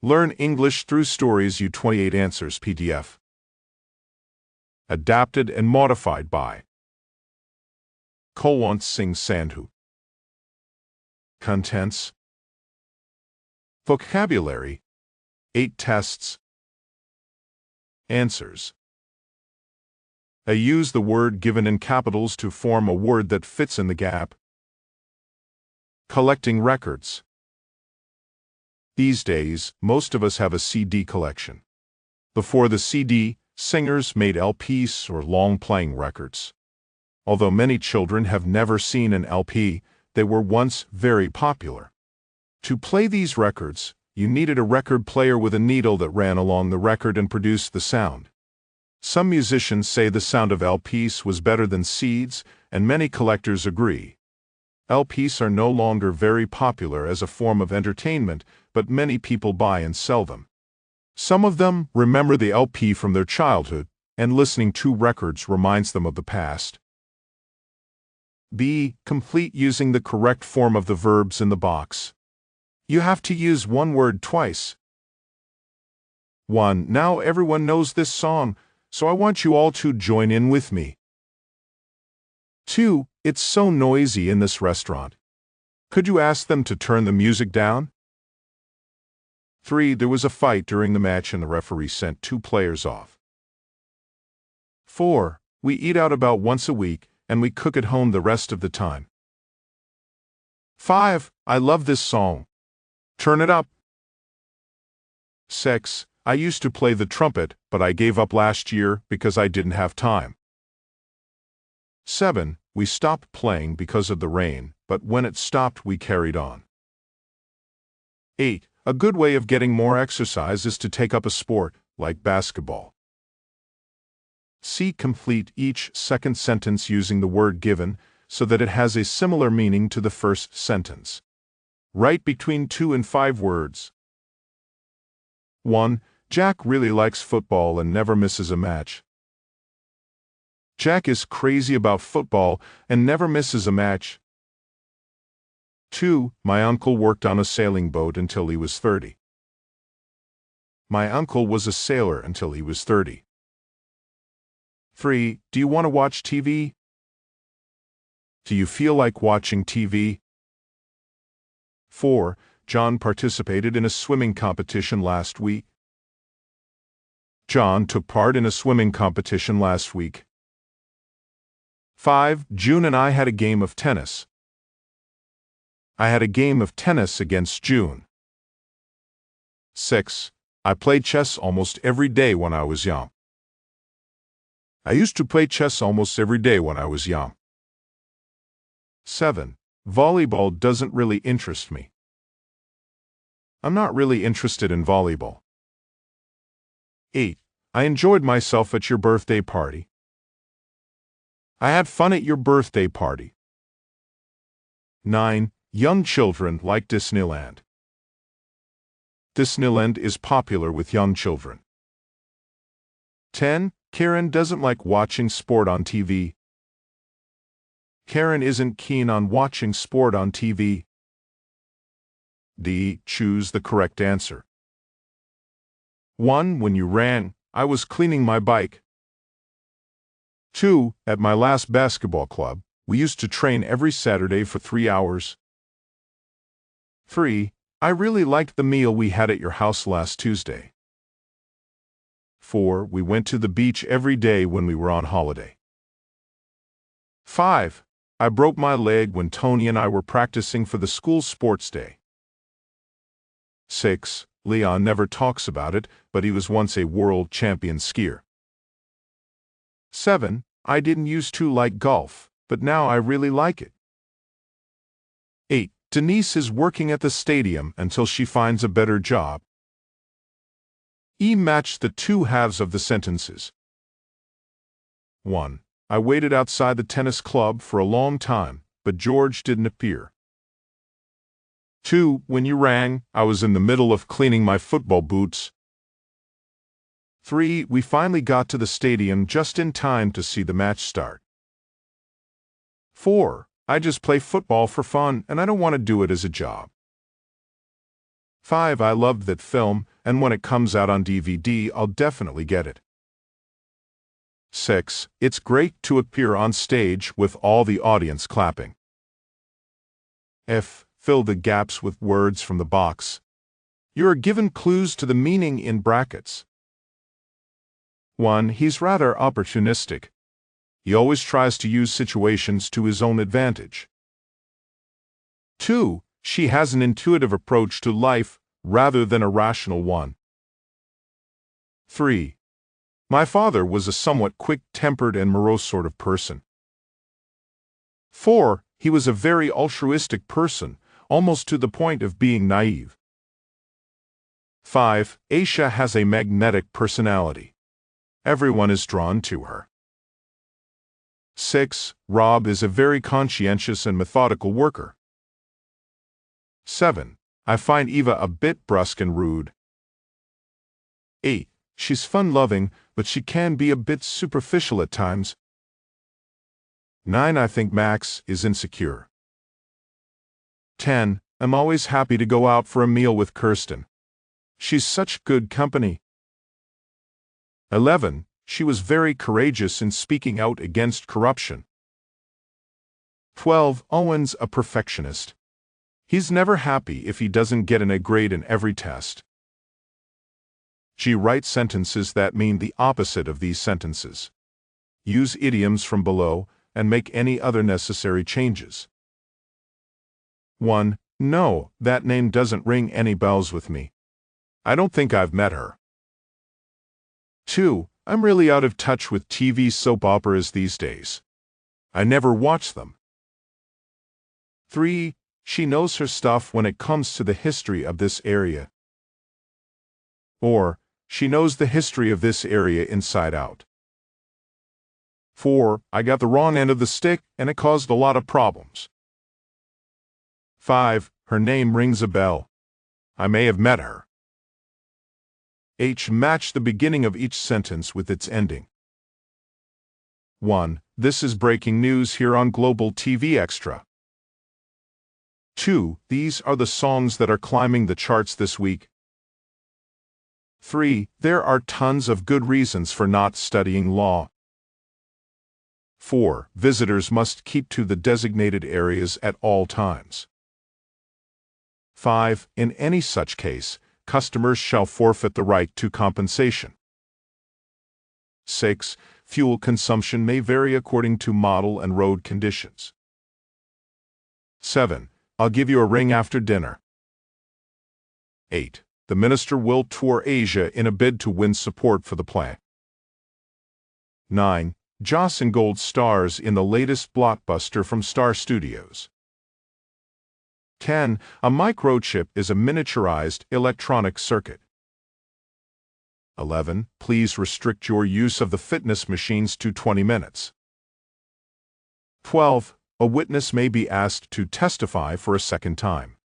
Learn English through stories. U28 Answers PDF. Adapted and modified by Kulwant Singh Sandhu. Contents: Vocabulary, 8 tests. Answers. I use the word given in capitals to form a word that fits in the gap. Collecting records. These days, most of us have a CD collection. Before the CD, singers made LPs or long-playing records. Although many children have never seen an LP, they were once very popular. To play these records, you needed a record player with a needle that ran along the record and produced the sound. Some musicians say the sound of LPs was better than CDs, and many collectors agree. LPs are no longer very popular as a form of entertainment, but many people buy and sell them. Some of them remember the LP from their childhood, and listening to records reminds them of the past. B. Complete using the correct form of the verbs in the box. You have to use one word twice. 1. Now everyone knows this song, so I want you all to join in with me. 2. It's so noisy in this restaurant. Could you ask them to turn the music down? 3. There was a fight during the match and the referee sent 2 players off. 4. We eat out about once a week, and we cook at home the rest of the time. 5. I love this song. Turn it up. 6. I used to play the trumpet, but I gave up last year because I didn't have time. 7. We stopped playing because of the rain, but when it stopped we carried on. 8. A good way of getting more exercise is to take up a sport, like basketball. C. Complete each second sentence using the word given so that it has a similar meaning to the first sentence. Write between 2 and 5 words. 1. Jack really likes football and never misses a match. Jack is crazy about football and never misses a match. 2. My uncle worked on a sailing boat until he was 30. My uncle was a sailor until he was 30. 3. Do you want to watch TV? Do you feel like watching TV? 4. John participated in a swimming competition last week. John took part in a swimming competition last week. 5. June and I had a game of tennis. I had a game of tennis against June. 6. I played chess almost every day when I was young. I used to play chess almost every day when I was young. 7. Volleyball doesn't really interest me. I'm not really interested in volleyball. 8. I enjoyed myself at your birthday party. I had fun at your birthday party. 9. Young children like Disneyland. Disneyland is popular with young children. 10. Karen doesn't like watching sport on TV. Karen isn't keen on watching sport on TV. D. Choose the correct answer. 1. When you ran, I was cleaning my bike. 2. At my last basketball club, we used to train every Saturday for 3 hours. 3. I really liked the meal we had at your house last Tuesday. 4. We went to the beach every day when we were on holiday. 5. I broke my leg when Tony and I were practicing for the school sports day. 6. Leon never talks about it, but he was once a world champion skier. 7. I didn't used to like golf, but now I really like it. 8. Denise is working at the stadium until she finds a better job. E. Match the 2 halves of the sentences. 1. I waited outside the tennis club for a long time, but George didn't appear. 2. When you rang, I was in the middle of cleaning my football boots. 3. We finally got to the stadium just in time to see the match start. 4. I just play football for fun and I don't want to do it as a job. 5. I loved that film, and when it comes out on DVD, I'll definitely get it. 6. It's great to appear on stage with all the audience clapping. F. Fill the gaps with words from the box. You are given clues to the meaning in brackets. 1. He's rather opportunistic. He always tries to use situations to his own advantage. 2. She has an intuitive approach to life rather than a rational one. 3. My father was a somewhat quick-tempered and morose sort of person. 4. He was a very altruistic person, almost to the point of being naive. 5. Aisha has a magnetic personality. Everyone is drawn to her. 6. Rob is a very conscientious and methodical worker. 7. I find Eva a bit brusque and rude. 8. She's fun-loving, but she can be a bit superficial at times. 9. I think Max is insecure. 10. I'm always happy to go out for a meal with Kirsten. She's such good company. 11. She was very courageous in speaking out against corruption. 12. Owen's a perfectionist. He's never happy if he doesn't get an A grade in every test. G. Write sentences that mean the opposite of these sentences. Use idioms from below and make any other necessary changes. 1. No, that name doesn't ring any bells with me. I don't think I've met her. 2. I'm really out of touch with TV soap operas these days. I never watch them. 3. She knows her stuff when it comes to the history of this area. Or, she knows the history of this area inside out. 4. I got the wrong end of the stick and it caused a lot of problems. 5. Her name rings a bell. I may have met her. H. Match the beginning of each sentence with its ending. 1. This is breaking news here on Global TV Extra. 2. These are the songs that are climbing the charts this week. 3. There are tons of good reasons for not studying law. 4. Visitors must keep to the designated areas at all times. 5. In any such case, customers shall forfeit the right to compensation. 6. Fuel consumption may vary according to model and road conditions. 7. I'll give you a ring after dinner. 8. The minister will tour Asia in a bid to win support for the plan. 9. Joss and Gold stars in the latest blockbuster from Star Studios. 10. A microchip is a miniaturized electronic circuit. 11. Please restrict your use of the fitness machines to 20 minutes. 12. A witness may be asked to testify for a second time.